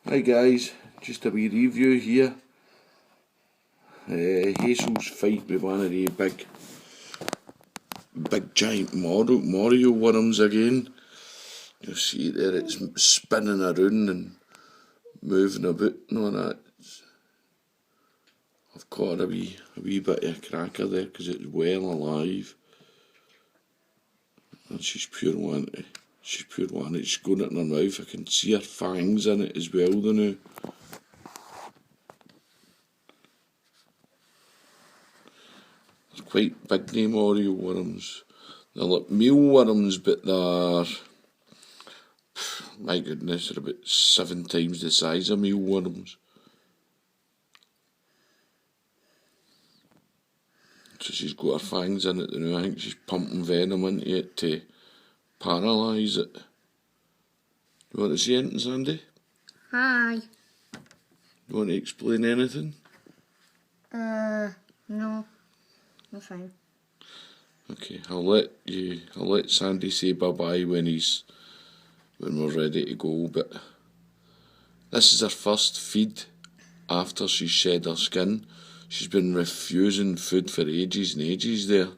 Hi guys, just a wee review here. Hazel's fight with one of the big giant morio worms again. You'll see there it's spinning around and moving about and all that. I've caught a wee bit of a cracker there because it's well alive. And she's pure one. She's going it in her mouth. I can see her fangs in it as well now. They're quite big name morio worms. They're like mealworms, but they're, my goodness, they're about 7 times the size of mealworms. So she's got her fangs in it now. I think she's pumping venom into it to paralyse it. You want to say anything, Sandy? Hi. You want to explain anything? No. I'm fine. Okay, I'll let Sandy say bye-bye when we're ready to go, but this is her first feed after she's shed her skin. She's been refusing food for ages and ages there.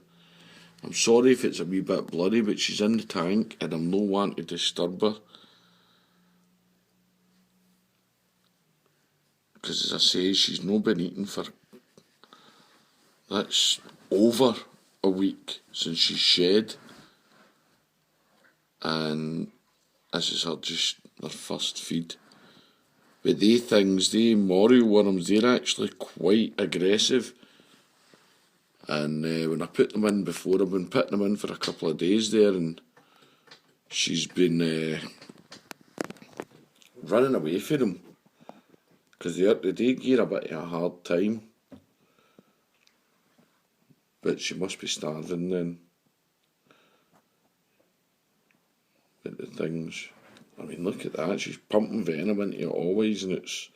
I'm sorry if it's a wee bit bloody, but she's in the tank and I'm no one to disturb her. Because as I say, she's not been eating for, that's over a week since she's shed. And this is her first feed. But they morio worms, they're actually quite aggressive. And when I put them in before, I've been putting them in for a couple of days there, and she's been running away from them. Because they do give her a bit of a hard time. But she must be starving then. But the things, I mean, look at that, she's pumping venom into it always, and it's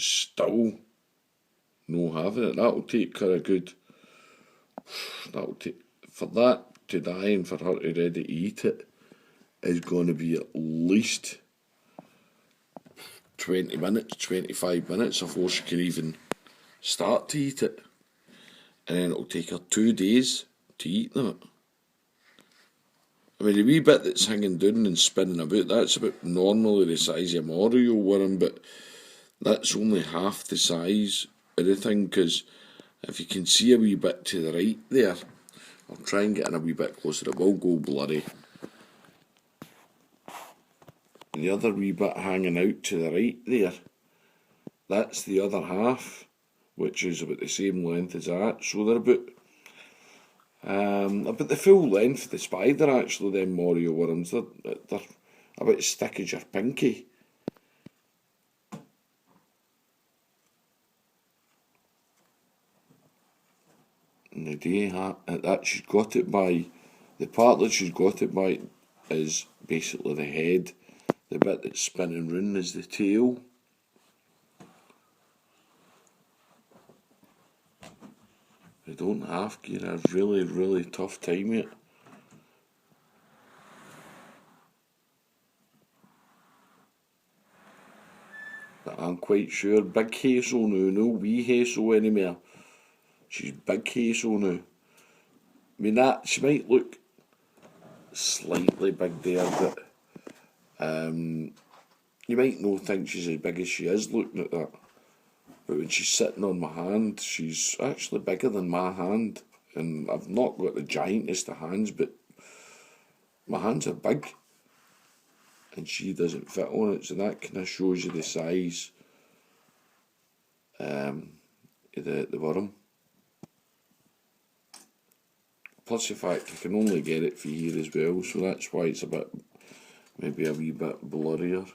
still no having it. That'll take her a good, for that to die and for her to ready to eat it is going to be at least 20 minutes, 25 minutes before she can even start to eat it. And then it'll take her 2 days to eat that. I mean, the wee bit that's hanging down and spinning about, that's about normally the size of a morio worm, but that's only half the size of the thing, because if you can see a wee bit to the right there, I'll try and get in a wee bit closer, it will go blurry. And the other wee bit hanging out to the right there, that's the other half, which is about the same length as that. So they're about the full length of the spider, actually, them morio worms. They're about as thick as your pinky. And the day that she's got it by, the part that she's got it by is basically the head. The bit that's spinning round is the tail. They don't have to, you're a really, really tough time yet. But I'm quite sure big Hazel now, no wee Hazel anymore. She's big Hazel now. I mean, that she might look slightly big there, but you might not think she's as big as she is looking at that. But when she's sitting on my hand, she's actually bigger than my hand. And I've not got the giantest of hands, but my hands are big. And she doesn't fit on it, so that kind of shows you the size of the worm. Plus the fact I can only get it for here as well, so that's why it's maybe a wee bit blurrier.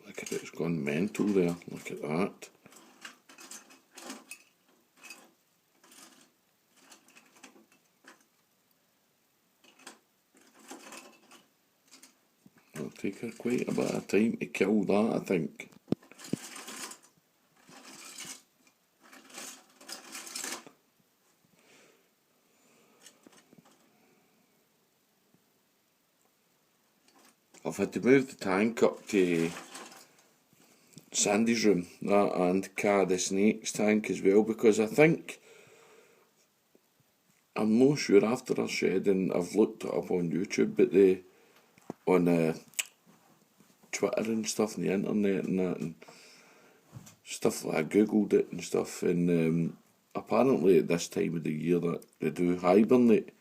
Look at it, it's gone mental there, look at that. It'll take her quite a bit of time to kill that, I think. I've had to move the tank up to Sandy's room, that, and carry the snake's tank as well, because I think, I'm not sure after her shedding, I've looked it up on YouTube, but on Twitter and stuff and the internet and that and stuff like I googled it and stuff, and apparently at this time of the year that they do hibernate,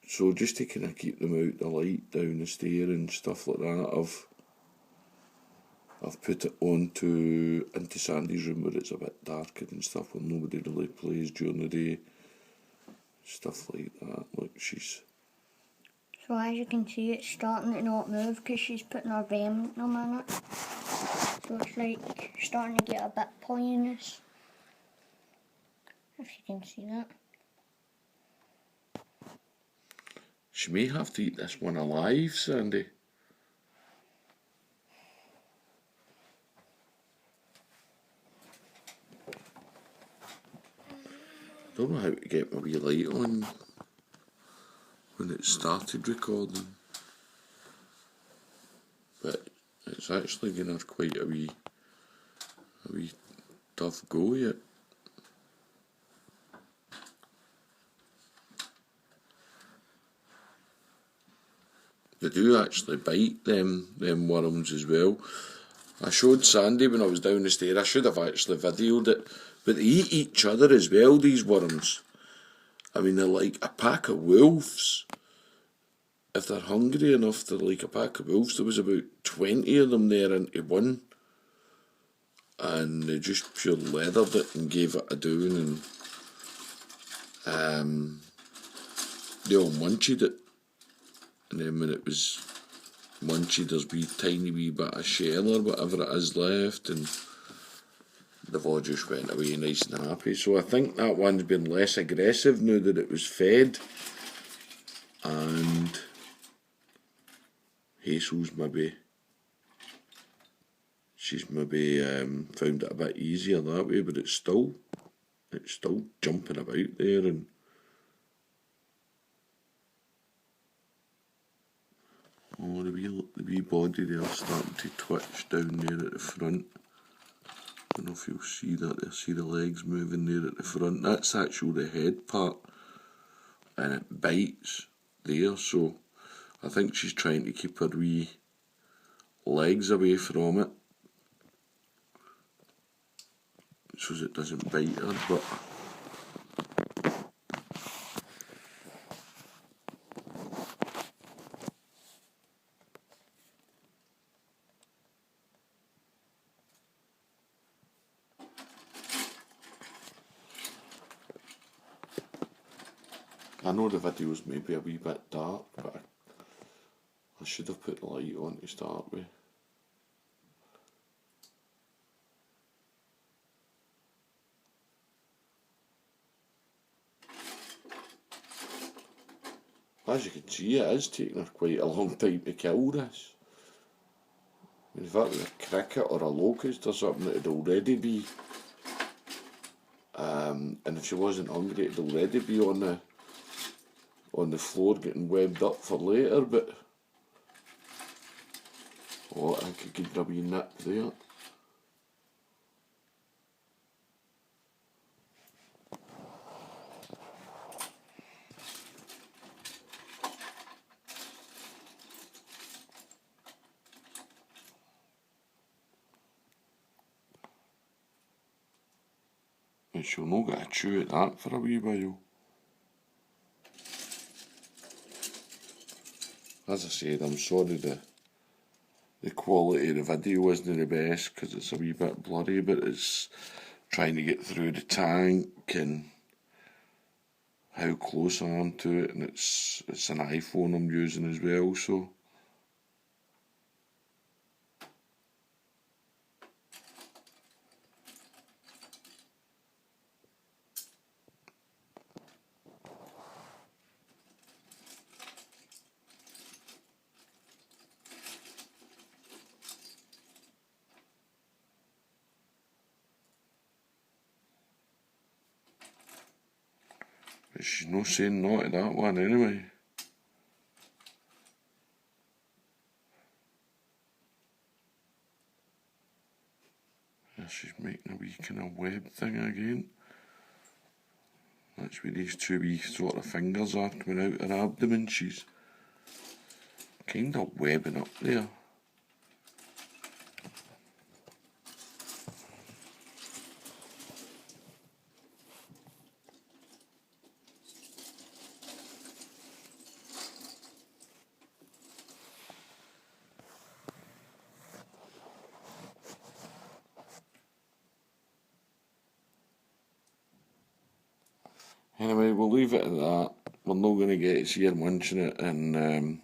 so just to kind of keep them out the light down the stair and stuff like that, I've put it into Sandy's room where it's a bit darker and stuff, where nobody really plays during the day, stuff like that. Like she's. So as you can see, it's starting to not move because she's putting her venom in it. So it's like starting to get a bit poisonous. If you can see that. She may have to eat this one alive, Sandy. Don't know how to get my wee light on when it started recording, but it's actually given her quite a wee tough go yet. They do actually bite them worms as well. I showed Sandy when I was down the stair, I should have actually videoed it, but they eat each other as well, these worms. I mean, they're like a pack of wolves. If they're hungry enough, they're like a pack of wolves. There was about 20 of them there into one, and they just pure leathered it and gave it a doing, and they all munched it, and then when it was munched, there's wee tiny wee bit of shell or whatever it is left, and they've all just went away nice and happy. So I think that one's been less aggressive now that it was fed, and Hazel's she's maybe found it a bit easier that way, but it's still jumping about there, and oh, the wee body there starting to twitch down there at the front. I don't know if you'll see that there, see the legs moving there at the front. That's actually the head part, and it bites there, so I think she's trying to keep her wee legs away from it so it doesn't bite her, but I know the video's maybe a wee bit dark, but I should have put the light on to start with. As you can see, it is taking her quite a long time to kill this. I mean, if that was a cricket or a locust or something, it'd already be, and if she wasn't hungry, it'd already be on the floor getting webbed up for later, but oh, I think I could give a wee nip there. And she'll not get a chew at that for a wee while. As I said, I'm sorry the quality of the video isn't the best because it's a wee bit blurry, but it's trying to get through the tank and how close I am to it, and it's an iPhone I'm using as well, so but she's not saying no to that one anyway. she's making a wee kind of web thing again. That's where these two wee sort of fingers are coming out her abdomen. She's kind of webbing up there. Anyway, we'll leave it at that. We're not going to get to see her munching it, and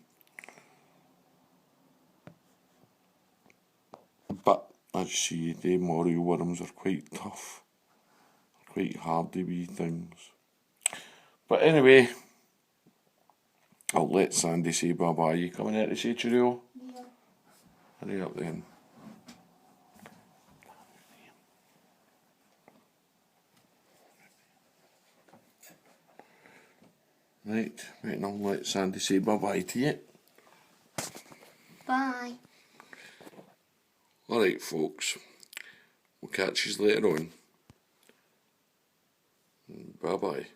but as you see, the morio worms are quite tough, quite hardy wee things. But anyway, I'll let Sandy say bye bye. You coming out to say cheerio? Yeah. Hurry up then. Right, and I'll let Sandy say bye bye to you. Bye. Alright, folks, we'll catch you later on. Bye bye.